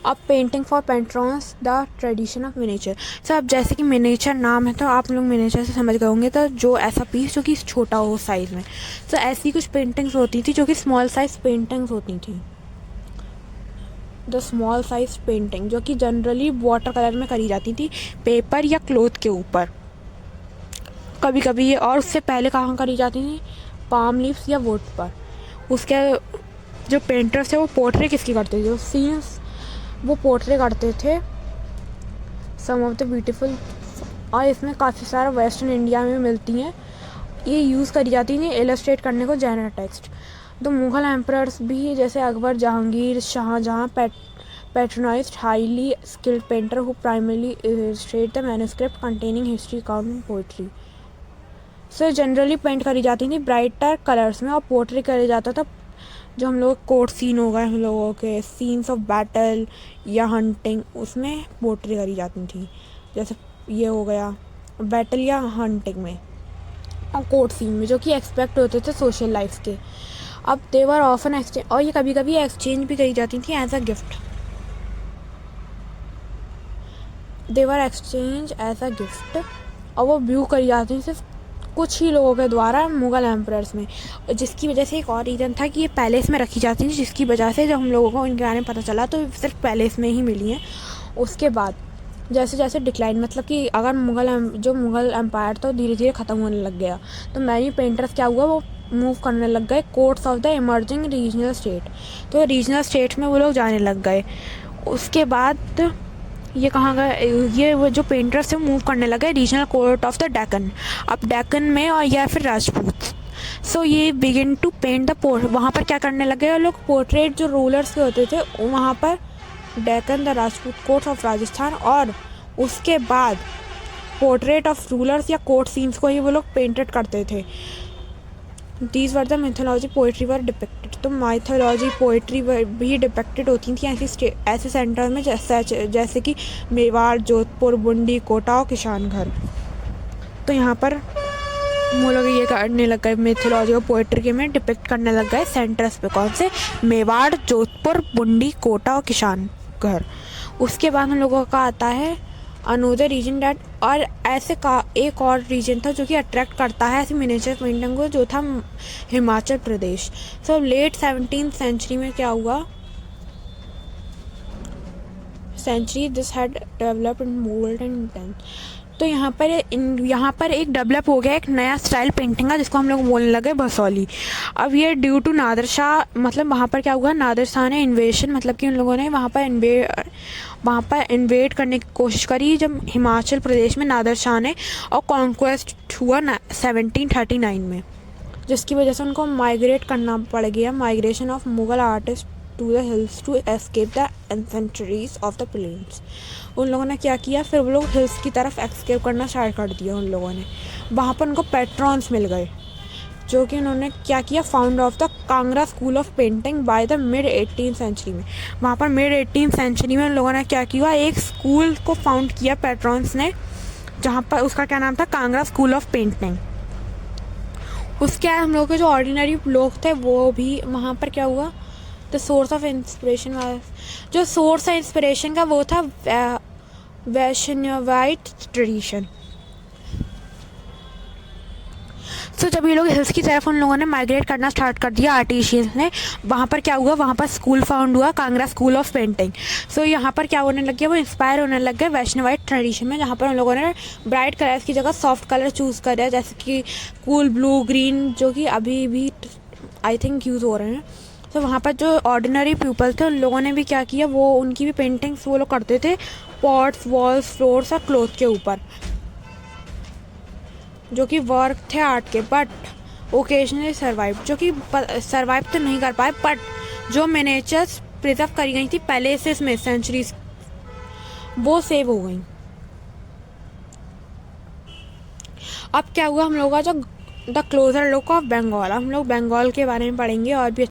अब painting for patrons the tradition of miniature. Sir अब जैसे कि मिनेचर नाम है तो आप लोग मिनेचर से समझ गए होंगे, तो जो ऐसा पीस जो कि छोटा हो साइज़ में, तो ऐसी कुछ पेंटिंग्स होती थी जो कि स्मॉल साइज पेंटिंग्स होती थी। द स्मॉल साइज पेंटिंग जो कि जनरली वाटर कलर में करी जाती थी, पेपर या क्लोथ के ऊपर कभी कभी ये, और उससे पहले कहाँ करी जाती थी, पाम लीव्स या वुड पर। उसके जो पेंटर्स थे वो पोर्ट्रे किसकी करते थे, जो सीन्स वो पोर्ट्रे करते थे सम ऑफ द ब्यूटीफुल। और इसमें काफ़ी सारा वेस्टर्न इंडिया में मिलती हैं, ये यूज़ करी जाती थी इलस्ट्रेट करने को जनरल टेक्स्ट। तो मुग़ल एम्परर्स भी जैसे Akbar, Jahangir, Shahjahan patronized highly skilled painter who primarily illustrate the manuscript containing history, account and poetry. So generally paint करी जाती थी ब्राइटर कलर्स में, और पोर्ट्री करा जाता था जो हम लोग कोर्ट सीन हो गए, हम लोगों के सीन्स ऑफ बैटल या हंटिंग, उसमें पोर्ट्री करी जाती थी। जैसे ये हो गया बैटल या हंटिंग में, और कोर्ट सीन में जो कि एक्सपेक्ट होते थे सोशल लाइफ के। अब देवर ऑफन एक्सचेंज, और ये कभी कभी एक्सचेंज भी करी जाती थी as a gift. They were exchange as a gift, और वो व्यू करी जाती थी सिर्फ कुछ ही लोगों के द्वारा मुग़ल एम्परर्स में, जिसकी वजह से एक और रीज़न था कि ये पैलेस में रखी जाती थी, जिसकी वजह से जब हम लोगों को इनके बारे में पता चला तो सिर्फ पैलेस में ही मिली हैं। उसके बाद जैसे जैसे डिक्लाइन, मतलब कि अगर जो मुग़ल एम्पायर था धीरे धीरे ख़त्म होने लग गया, तो मैनी पेंटर्स क्या हुआ, वो मूव करने लग गए courts of the emerging regional state. तो रीजनल स्टेट में वो लोग जाने लग गए। उसके बाद ये कहाँ गए, ये वो जो पेंटर्स थे मूव करने लगे regional court of the Deccan, अब डेक्कन में, और या फिर राजपूत। सो ये बिगिन टू पेंट द वहाँ पर क्या करने लगे लोग, पोर्ट्रेट जो रूलर्स के होते थे वहाँ पर, Deccan, the Rajput court of Rajasthan, और उसके बाद पोर्ट्रेट ऑफ रूलर्स या कोर्ट सीन्स को ही वो लोग पेंटेड करते थे। These were the mythology poetry were depicted. तो माइथोलॉजी पोइट्री भी डिपिक्टेड होती थी ऐसे सेंटर में जैसे कि मेवाड़, जोधपुर, बुंडी, कोटा और किशानगढ़। तो यहाँ पर वो लोग ये करने लग गए, मिथोलॉजी और पोइट्री के में डिपिक्ट करने लग गए सेंटर्स पे, कौन से, मेवाड़, जोधपुर, बुंडी, कोटा और किशानगढ़। उसके बाद हम लोगों का आता है अनोदर रीजन डैट, और ऐसे का एक और रीजन था जो कि अट्रैक्ट करता है ऐसी मिनिएचर पेंटिंग को, जो था Himachal Pradesh. So late 17th century में क्या हुआ, century this had developed in bold and intense. तो यहाँ पर एक डेवलप हो गया एक नया स्टाइल पेंटिंग का, जिसको हम लोग बोलने लगे भसौली। अब ये ड्यू टू नादिर शाह, मतलब वहाँ पर क्या हुआ, नादिर शाह ने इन्वेशन, मतलब कि उन लोगों ने वहाँ पर इन्वेड करने की कोशिश करी जब हिमाचल प्रदेश में नादिर शाह ने, और कॉन्क्वेस्ट हुआ 1739 में, जिसकी वजह से उनको माइग्रेट करना पड़ गया, migration of Mughal artist to the hills to escape the sanctuaries of the plains. उन लोगों ने क्या किया, फिर वो लोग हिल्स की तरफ एस्केप करना स्टार्ट कर दिया उन लोगों ने। वहाँ पर उनको पेट्रॉन्स मिल गए, जो कि उन्होंने क्या किया, found of the Kangra school of painting by the mid 18th century में। वहाँ पर मिड 18th सेंचुरी में उन लोगों ने क्या किया, एक स्कूल को फाउंड किया पेट्रॉन्स ने, जहाँ पर उसका क्या नाम था, कांगड़ा स्कूल ऑफ पेंटिंग। उसके बाद हम लोग के जो ऑर्डिनरी लोग थे वो भी वहाँ पर क्या हुआ, द सोर्स ऑफ इंस्पिरेशन, जो सोर्स है इंस्पिरेशन का वो था वैष्णवाइट ट्रेडिशन। तो जब ये लोग हिल्स की तरफ उन लोगों ने माइग्रेट करना स्टार्ट कर दिया आर्टिशियंस ने, वहाँ पर क्या हुआ, वहाँ पर स्कूल फाउंड हुआ, कांगड़ा स्कूल ऑफ पेंटिंग। सो यहाँ पर क्या होने लग गया, वो इंस्पायर होने लग गए वैष्णवाइट ट्रेडिशन में, जहाँ पर उन लोगों ने ब्राइट कलर्स की जगह सॉफ्ट कलर चूज़ कर दिया, जैसे कि कूल ब्लू, ग्रीन, जो कि अभी भी आई थिंक यूज़ हो रहे हैं। तो वहाँ पर जो ऑर्डिनरी पीपल थे उन लोगों ने भी क्या किया, वो उनकी भी पेंटिंग्स वो लोग करते थे पॉट्स, वॉल्स, फ्लोर्स और क्लोथ के ऊपर, जो कि वर्क थे आर्ट के, बट ओकेजनली सर्वाइव, जो कि सर्वाइव तो नहीं कर पाए, बट जो मिनिएचर्स प्रिजर्व करी गई थी पहले से इसमें सेंचुरीज, वो सेव हो गई। अब क्या हुआ, हम लोग का जो the closer look of Bengal, हम लोग बंगाल के बारे में पढ़ेंगे और भी